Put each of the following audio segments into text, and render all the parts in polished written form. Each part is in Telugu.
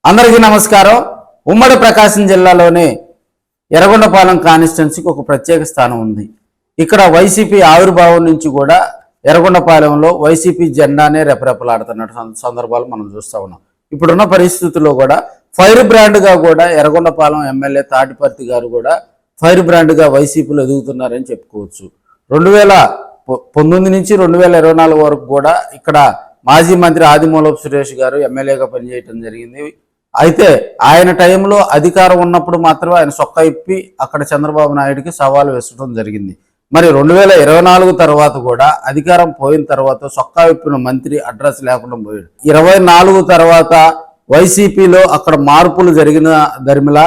అందరికీ నమస్కారం. ఉమ్మడి ప్రకాశం జిల్లాలోని ఎర్రగొండపాలెం కాన్స్టిట్యున్సీకి ఒక ప్రత్యేక స్థానం ఉంది. ఇక్కడ వైసీపీ ఆవిర్భావం నుంచి కూడా ఎర్రగొండపాలెంలో వైసీపీ జెండానే రెపరెపలాడుతున్న సందర్భాలు మనం చూస్తూ ఉన్నాం. ఇప్పుడున్న పరిస్థితుల్లో కూడా ఫైర్ బ్రాండ్గా కూడా ఎర్రగొండపాలెం ఎమ్మెల్యే తాటిపర్తి గారు కూడా ఫైర్ బ్రాండ్గా వైసీపీలో ఎదుగుతున్నారని చెప్పుకోవచ్చు. 2019 నుంచి 2024 వరకు కూడా ఇక్కడ మాజీ మంత్రి ఆదిమూలపు సురేష్ గారు ఎమ్మెల్యేగా పనిచేయటం జరిగింది. అయితే ఆయన టైంలో అధికారం ఉన్నప్పుడు మాత్రమే ఆయన సొక్క ఇప్పి అక్కడ చంద్రబాబు నాయుడికి సవాలు వేసడం జరిగింది. మరి 2024 తర్వాత కూడా అధికారం పోయిన తర్వాత సొక్కా విప్పిన మంత్రి అడ్రస్ లేకుండా పోయాడు. 24 తర్వాత వైసీపీలో అక్కడ మార్పులు జరిగిన దరిమిలా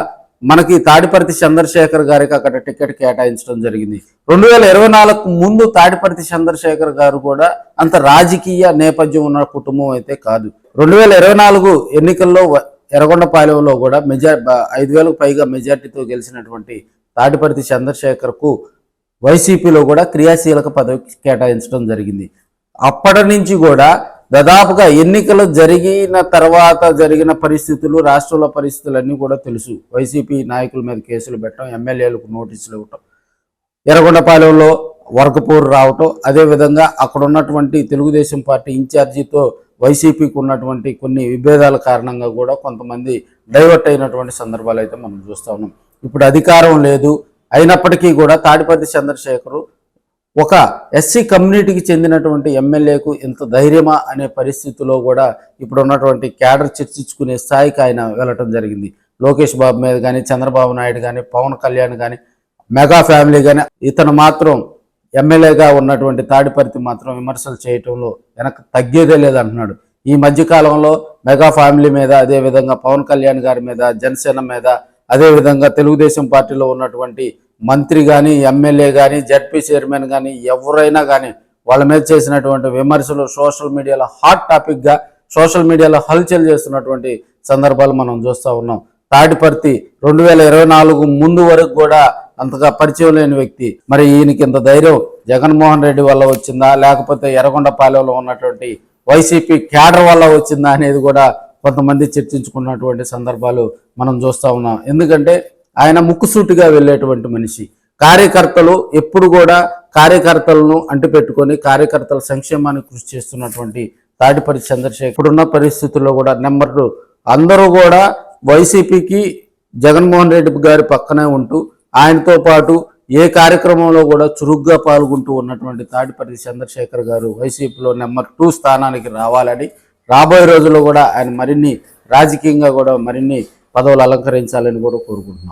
మనకి తాడిపర్తి చంద్రశేఖర్ గారికి అక్కడ టికెట్ కేటాయించడం జరిగింది. 2024 ముందు తాడిపర్తి చంద్రశేఖర్ గారు కూడా అంత రాజకీయ నేపథ్యం ఉన్న కుటుంబం అయితే కాదు. 2024 ఎన్నికల్లో ఎర్రగొండపాలెంలో కూడా 5,000కు పైగా మెజార్టీతో గెలిచినటువంటి తాడిపర్తి చంద్రశేఖర్కు వైసీపీలో కూడా క్రియాశీలక పదవి కేటాయించడం జరిగింది. అప్పటి నుంచి కూడా దాదాపుగా ఎన్నికలు జరిగిన తర్వాత జరిగిన పరిస్థితులు, రాష్ట్రంలో పరిస్థితులన్నీ కూడా తెలుసు. వైసీపీ నాయకుల మీద కేసులు పెట్టడం, ఎమ్మెల్యేలకు నోటీసులు ఇవ్వటం, ఎర్రగొండపాలెంలో వర్గపోరు రావటం, అదేవిధంగా అక్కడ ఉన్నటువంటి తెలుగుదేశం పార్టీ ఇన్ఛార్జితో వైసీపీకి ఉన్నటువంటి కొన్ని విభేదాల కారణంగా కూడా కొంతమంది డైవర్ట్ అయినటువంటి సందర్భాలు అయితే మనం చూస్తూ ఉన్నాం. ఇప్పుడు అధికారం లేదు, అయినప్పటికీ కూడా తాడిపర్తి చంద్రశేఖరు ఒక ఎస్సీ కమ్యూనిటీకి చెందినటువంటి ఎమ్మెల్యేకు ఎంత ధైర్యమా అనే పరిస్థితిలో కూడా ఇప్పుడు ఉన్నటువంటి క్యాడర్ చర్చించుకునే స్థాయికి ఆయన వెళ్ళటం జరిగింది. లోకేష్ బాబు మీద కానీ, చంద్రబాబు నాయుడు కానీ, పవన్ కళ్యాణ్ కానీ, మెగా ఫ్యామిలీ కానీ, ఇతను మాత్రం ఎమ్మెల్యేగా ఉన్నటువంటి తాడిపర్తి మాత్రం విమర్శలు చేయటంలో వెనక తగ్గేదే లేదంటున్నాడు. ఈ మధ్యకాలంలో మెగా ఫ్యామిలీ మీద, అదేవిధంగా పవన్ కళ్యాణ్ గారి మీద, జనసేన మీద, అదేవిధంగా తెలుగుదేశం పార్టీలో ఉన్నటువంటి మంత్రి కానీ, ఎమ్మెల్యే కానీ, జడ్పీ చైర్మన్ కానీ, ఎవరైనా కానీ వాళ్ళ మీద చేసినటువంటి విమర్శలు సోషల్ మీడియాలో హాట్ టాపిక్గా సోషల్ మీడియాలో హల్చల్ చేస్తున్నటువంటి సందర్భాలు మనం చూస్తూ ఉన్నాం. తాడిపర్తి 2024 ముందు వరకు కూడా అంతగా పరిచయం లేని వ్యక్తి. మరి ఈయనకి ఇంత ధైర్యం జగన్మోహన్ రెడ్డి వల్ల వచ్చిందా, లేకపోతే ఎర్రగొండపాలెంలో ఉన్నటువంటి వైసీపీ క్యాడర్ వల్ల వచ్చిందా అనేది కూడా కొంతమంది చర్చించుకున్నటువంటి సందర్భాలు మనం చూస్తూ ఉన్నాం. ఎందుకంటే ఆయన ముక్కుసూటిగా వెళ్ళేటువంటి మనిషి. కార్యకర్తలు ఎప్పుడు కూడా కార్యకర్తలను అంటిపెట్టుకొని కార్యకర్తల సంక్షేమానికి కృషి చేస్తున్నటువంటి తాడిపర్తి చంద్రశేఖర్ ఇప్పుడున్న పరిస్థితుల్లో కూడా నెంబర్ 2 అందరూ కూడా వైసీపీకి జగన్మోహన్ రెడ్డి గారి పక్కనే ఉంటూ ఆయనతో పాటు ఏ కార్యక్రమంలో కూడా చురుగ్గా పాల్గొంటూ ఉన్నటువంటి తాడిపర్తి చంద్రశేఖర్ గారు వైసీపీలో నెంబర్ 2 స్థానానికి రావాలని, రాబోయే రోజుల్లో కూడా ఆయన మరిన్ని రాజకీయంగా కూడా మరిన్ని పదవులు అలంకరించాలని కూడా కోరుకుంటున్నాం.